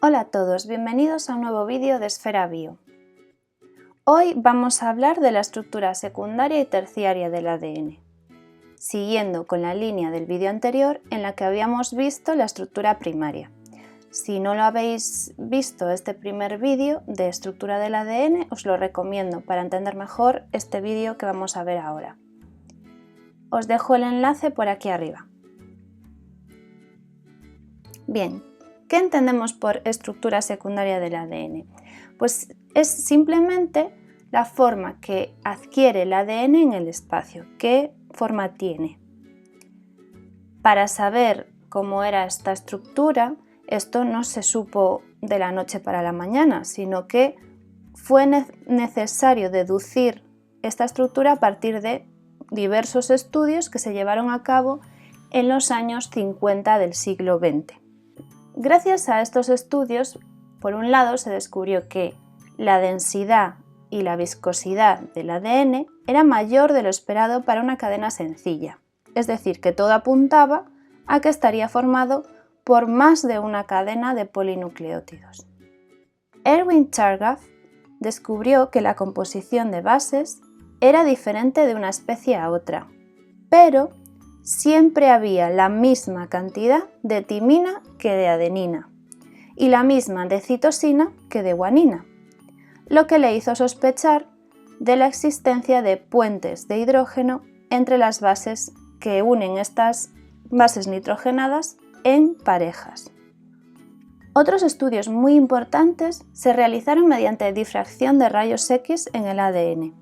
Hola a todos, bienvenidos a un nuevo vídeo de Esfera Bio. Hoy vamos a hablar de la estructura secundaria y terciaria del ADN, siguiendo con la línea del vídeo anterior en la que habíamos visto la estructura primaria. Si no lo habéis visto este primer vídeo de estructura del ADN, os lo recomiendo para entender mejor este vídeo que vamos a ver ahora. Os dejo el enlace por aquí arriba. Bien, ¿qué entendemos por estructura secundaria del ADN? Pues es simplemente la forma que adquiere el ADN en el espacio, qué forma tiene. Para saber cómo era esta estructura, esto no se supo de la noche para la mañana, sino que fue necesario deducir esta estructura a partir de diversos estudios que se llevaron a cabo en los años 50 del siglo XX. Gracias a estos estudios, por un lado, se descubrió que la densidad y la viscosidad del ADN era mayor de lo esperado para una cadena sencilla, es decir, que todo apuntaba a que estaría formado por más de una cadena de polinucleótidos. Erwin Chargaff descubrió que la composición de bases era diferente de una especie a otra, pero siempre había la misma cantidad de timina que de adenina y la misma de citosina que de guanina, lo que le hizo sospechar de la existencia de puentes de hidrógeno entre las bases que unen estas bases nitrogenadas en parejas. Otros estudios muy importantes se realizaron mediante difracción de rayos X en el ADN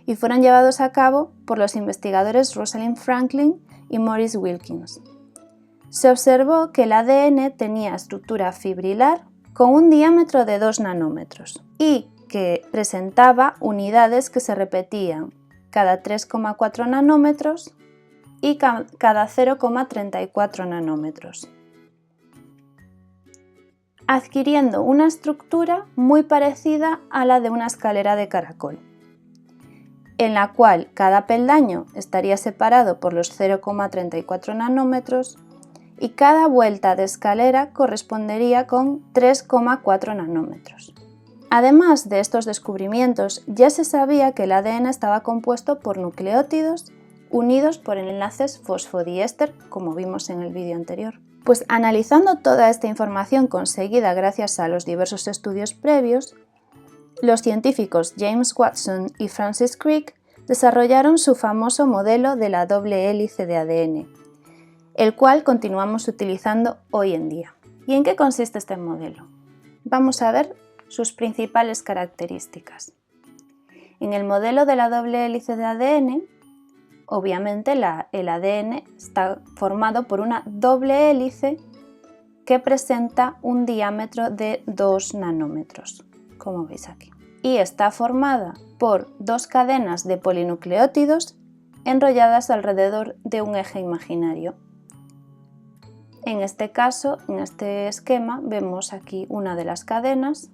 y fueron llevados a cabo por los investigadores Rosalind Franklin y Maurice Wilkins. Se observó que el ADN tenía estructura fibrilar con un diámetro de 2 nanómetros y que presentaba unidades que se repetían cada 3,4 nanómetros y cada 0,34 nanómetros, adquiriendo una estructura muy parecida a la de una escalera de caracol, en la cual cada peldaño estaría separado por los 0,34 nanómetros y cada vuelta de escalera correspondería con 3,4 nanómetros. Además de estos descubrimientos, ya se sabía que el ADN estaba compuesto por nucleótidos unidos por enlaces fosfodiéster, como vimos en el vídeo anterior. Pues analizando toda esta información conseguida gracias a los diversos estudios previos, los científicos James Watson y Francis Crick desarrollaron su famoso modelo de la doble hélice de ADN, el cual continuamos utilizando hoy en día. ¿Y en qué consiste este modelo? Vamos a ver sus principales características. En el modelo de la doble hélice de ADN, obviamente el ADN está formado por una doble hélice que presenta un diámetro de 2 nanómetros, como veis aquí, y está formada por dos cadenas de polinucleótidos enrolladas alrededor de un eje imaginario. En este caso, en este esquema, vemos aquí una de las cadenas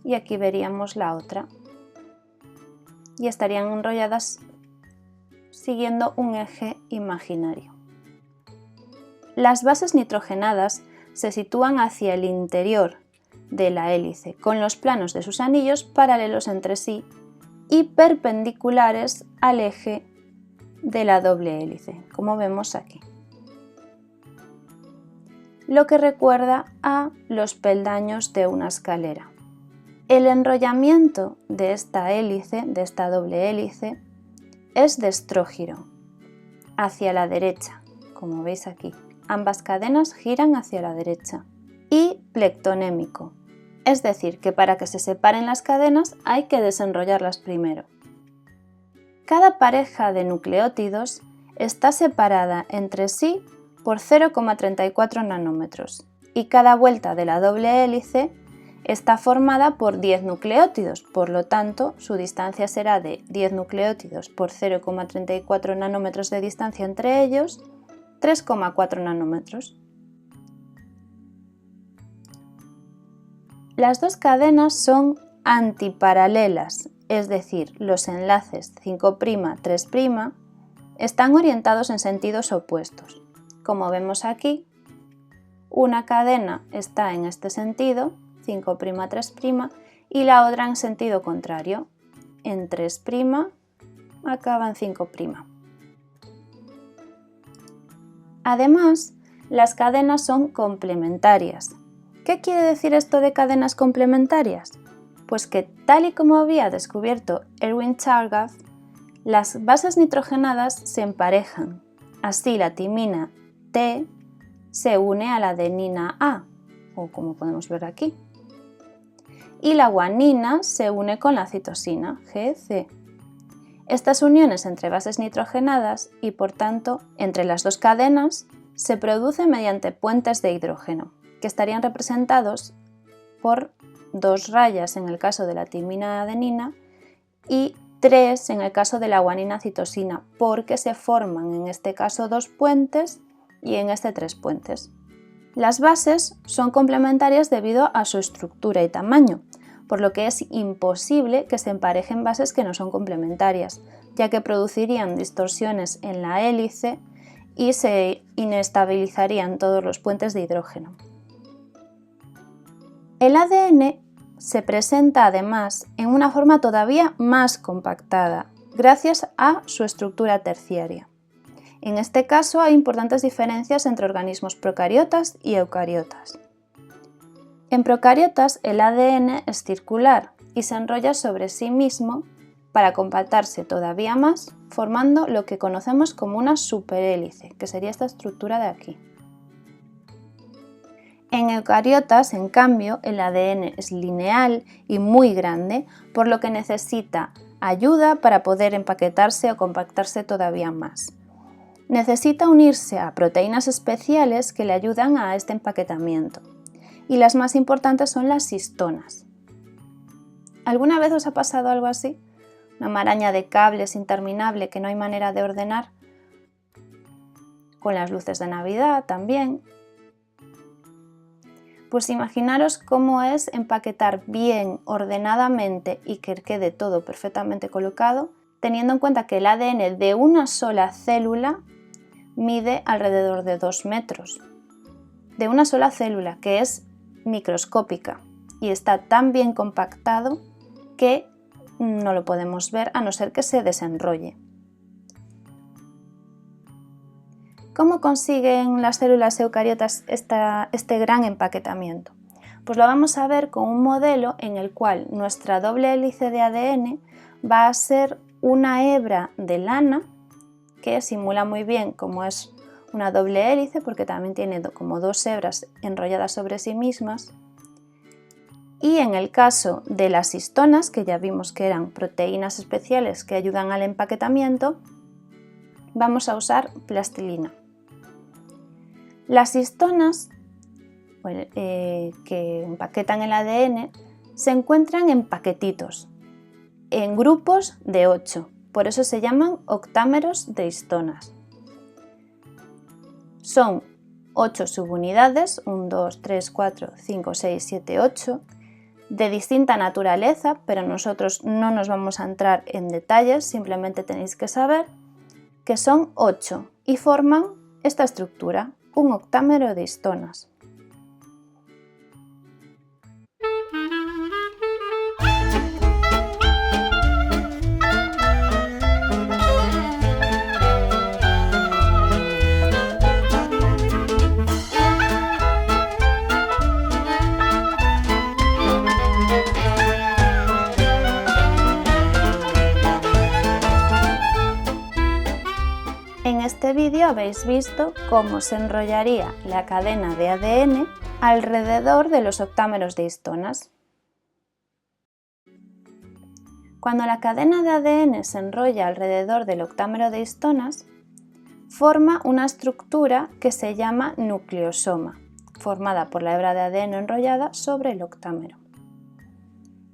y aquí veríamos la otra, y estarían enrolladas siguiendo un eje imaginario. Las bases nitrogenadas se sitúan hacia el interior de la hélice, con los planos de sus anillos paralelos entre sí y perpendiculares al eje de la doble hélice, como vemos aquí, lo que recuerda a los peldaños de una escalera. El enrollamiento de esta hélice, de esta doble hélice, es de estrógiro, hacia la derecha, como veis aquí. Ambas cadenas giran hacia la derecha. Y plectonémico, es decir, que para que se separen las cadenas hay que desenrollarlas primero. Cada pareja de nucleótidos está separada entre sí por 0,34 nanómetros y cada vuelta de la doble hélice está formada por 10 nucleótidos, por lo tanto su distancia será de 10 nucleótidos por 0,34 nanómetros de distancia entre ellos, 3,4 nanómetros. Las dos cadenas son antiparalelas, es decir, los enlaces 5', 3', están orientados en sentidos opuestos. Como vemos aquí, una cadena está en este sentido, 5', 3', y la otra en sentido contrario, en 3', acaba en 5'. Además, las cadenas son complementarias. ¿Qué quiere decir esto de cadenas complementarias? Pues que, tal y como había descubierto Erwin Chargaff, las bases nitrogenadas se emparejan. Así la timina T se une a la adenina A, o como podemos ver aquí. Y la guanina se une con la citosina GC. Estas uniones entre bases nitrogenadas y, por tanto, entre las dos cadenas, se producen mediante puentes de hidrógeno, que estarían representados por 2 rayas en el caso de la timina adenina y 3 en el caso de la guanina citosina, porque se forman en este caso 2 puentes y en este 3 puentes. Las bases son complementarias debido a su estructura y tamaño, por lo que es imposible que se emparejen bases que no son complementarias, ya que producirían distorsiones en la hélice y se inestabilizarían todos los puentes de hidrógeno. El ADN se presenta además en una forma todavía más compactada, gracias a su estructura terciaria. En este caso hay importantes diferencias entre organismos procariotas y eucariotas. En procariotas el ADN es circular y se enrolla sobre sí mismo para compactarse todavía más, formando lo que conocemos como una superhélice, que sería esta estructura de aquí. En eucariotas, en cambio, el ADN es lineal y muy grande, por lo que necesita ayuda para poder empaquetarse o compactarse todavía más. Necesita unirse a proteínas especiales que le ayudan a este empaquetamiento. Y las más importantes son las histonas. ¿Alguna vez os ha pasado algo así? Una maraña de cables interminable que no hay manera de ordenar. Con las luces de Navidad también. Pues imaginaros cómo es empaquetar bien, ordenadamente y que quede todo perfectamente colocado, teniendo en cuenta que el ADN de una sola célula mide alrededor de 2 metros. De una sola célula, que es microscópica y está tan bien compactado que no lo podemos ver a no ser que se desenrolle. ¿Cómo consiguen las células eucariotas este gran empaquetamiento? Pues lo vamos a ver con un modelo en el cual nuestra doble hélice de ADN va a ser una hebra de lana que simula muy bien cómo es una doble hélice, porque también tiene como 2 hebras enrolladas sobre sí mismas. Y en el caso de las histonas, que ya vimos que eran proteínas especiales que ayudan al empaquetamiento, vamos a usar plastilina. Las histonas que empaquetan el ADN se encuentran en paquetitos, en grupos de 8, por eso se llaman octámeros de histonas. Son 8 subunidades, 1, 2, 3, 4, 5, 6, 7, 8, de distinta naturaleza, pero nosotros no nos vamos a entrar en detalles, simplemente tenéis que saber que son 8 y forman esta estructura, un octámero de histonas. En este vídeo habéis visto cómo se enrollaría la cadena de ADN alrededor de los octámeros de histonas. Cuando la cadena de ADN se enrolla alrededor del octámero de histonas, forma una estructura que se llama nucleosoma, formada por la hebra de ADN enrollada sobre el octámero.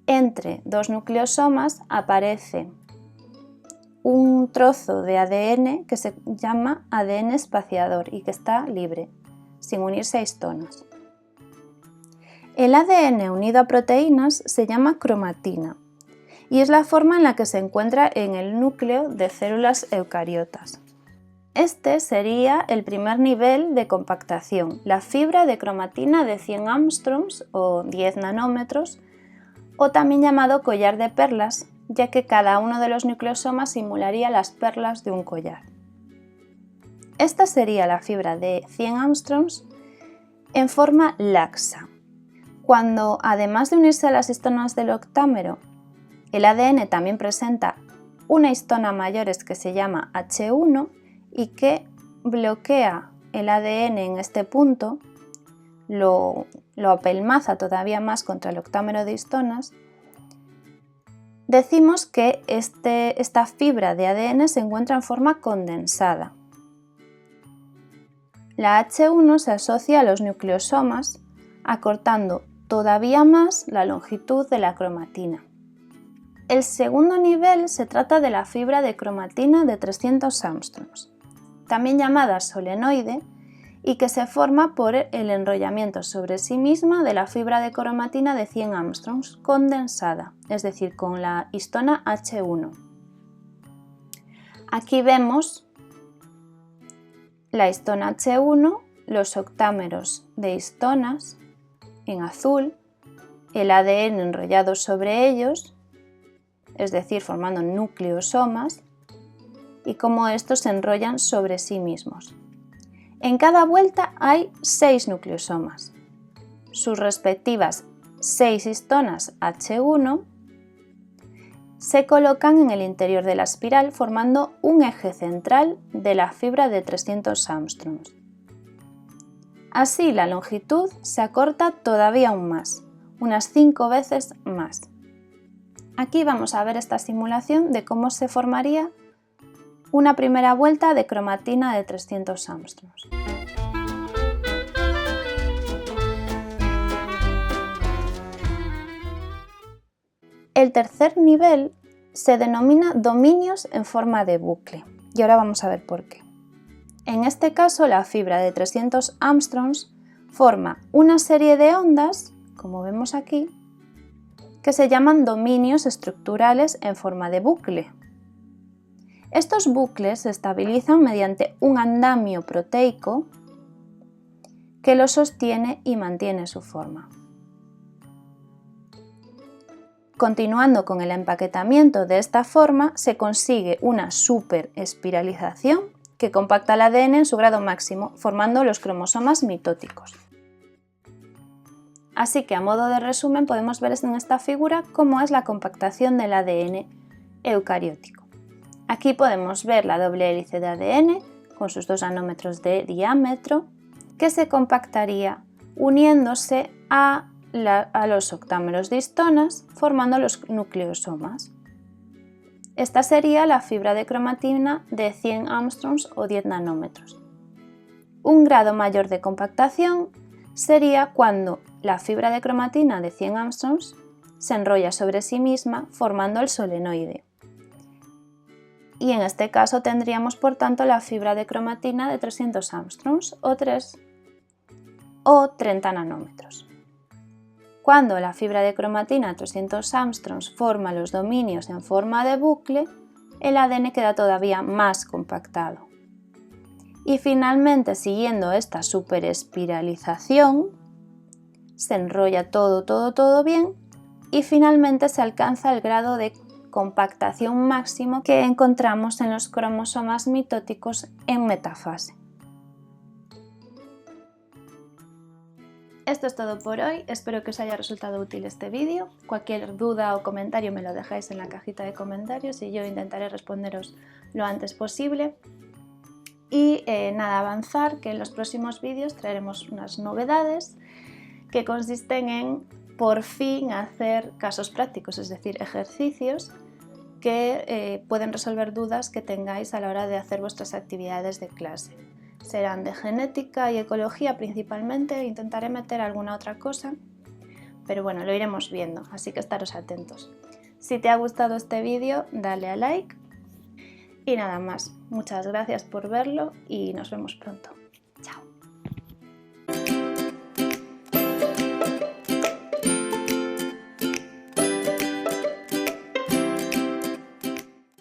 Entre 2 nucleosomas aparece un trozo de ADN que se llama ADN espaciador y que está libre, sin unirse a histonas. El ADN unido a proteínas se llama cromatina y es la forma en la que se encuentra en el núcleo de células eucariotas. Este sería el primer nivel de compactación, la fibra de cromatina de 100 angstroms o 10 nanómetros, o también llamado collar de perlas, ya que cada uno de los nucleosomas simularía las perlas de un collar. Esta sería la fibra de 100 angstroms en forma laxa. Cuando, además de unirse a las histonas del octámero, el ADN también presenta una histona mayor que se llama H1 y que bloquea el ADN en este punto, lo apelmaza todavía más contra el octámero de histonas, decimos que esta fibra de ADN se encuentra en forma condensada. La H1 se asocia a los nucleosomas, acortando todavía más la longitud de la cromatina. El segundo nivel se trata de la fibra de cromatina de 300 angstroms, también llamada solenoide, y que se forma por el enrollamiento sobre sí misma de la fibra de cromatina de 100 angstroms condensada, es decir, con la histona H1. Aquí vemos la histona H1, los octámeros de histonas en azul, el ADN enrollado sobre ellos, es decir, formando nucleosomas, y cómo estos se enrollan sobre sí mismos. En cada vuelta hay 6 nucleosomas. Sus respectivas 6 histonas H1 se colocan en el interior de la espiral formando un eje central de la fibra de 300 angstroms. Así la longitud se acorta todavía aún más, unas 5 veces más. Aquí vamos a ver esta simulación de cómo se formaría una primera vuelta de cromatina de 300 angstroms. El tercer nivel se denomina dominios en forma de bucle, y ahora vamos a ver por qué. En este caso, la fibra de 300 angstroms forma una serie de ondas, como vemos aquí, que se llaman dominios estructurales en forma de bucle. Estos bucles se estabilizan mediante un andamio proteico que los sostiene y mantiene su forma. Continuando con el empaquetamiento de esta forma, se consigue una superespiralización que compacta el ADN en su grado máximo, formando los cromosomas mitóticos. Así que, a modo de resumen, podemos ver en esta figura cómo es la compactación del ADN eucariótico. Aquí podemos ver la doble hélice de ADN con sus 2 nanómetros de diámetro, que se compactaría uniéndose a los octámeros de histonas, formando los nucleosomas. Esta sería la fibra de cromatina de 100 angstroms o 10 nanómetros. Un grado mayor de compactación sería cuando la fibra de cromatina de 100 angstroms se enrolla sobre sí misma formando el solenoide. Y en este caso tendríamos por tanto la fibra de cromatina de 300 angstroms o 30 nanómetros. Cuando la fibra de cromatina 300 angstroms forma los dominios en forma de bucle, el ADN queda todavía más compactado. Y finalmente, siguiendo esta superespiralización, se enrolla todo bien y finalmente se alcanza el grado de compactación máximo que encontramos en los cromosomas mitóticos en metafase. Esto es todo por hoy, espero que os haya resultado útil este vídeo. Cualquier duda o comentario me lo dejáis en la cajita de comentarios y yo intentaré responderos lo antes posible. Y nada, avanzar que en los próximos vídeos traeremos unas novedades que consisten en por fin hacer casos prácticos, es decir, ejercicios que pueden resolver dudas que tengáis a la hora de hacer vuestras actividades de clase. Serán de genética y ecología principalmente, intentaré meter alguna otra cosa, pero bueno, lo iremos viendo, así que estaros atentos. Si te ha gustado este vídeo, dale a like y nada más. Muchas gracias por verlo y nos vemos pronto.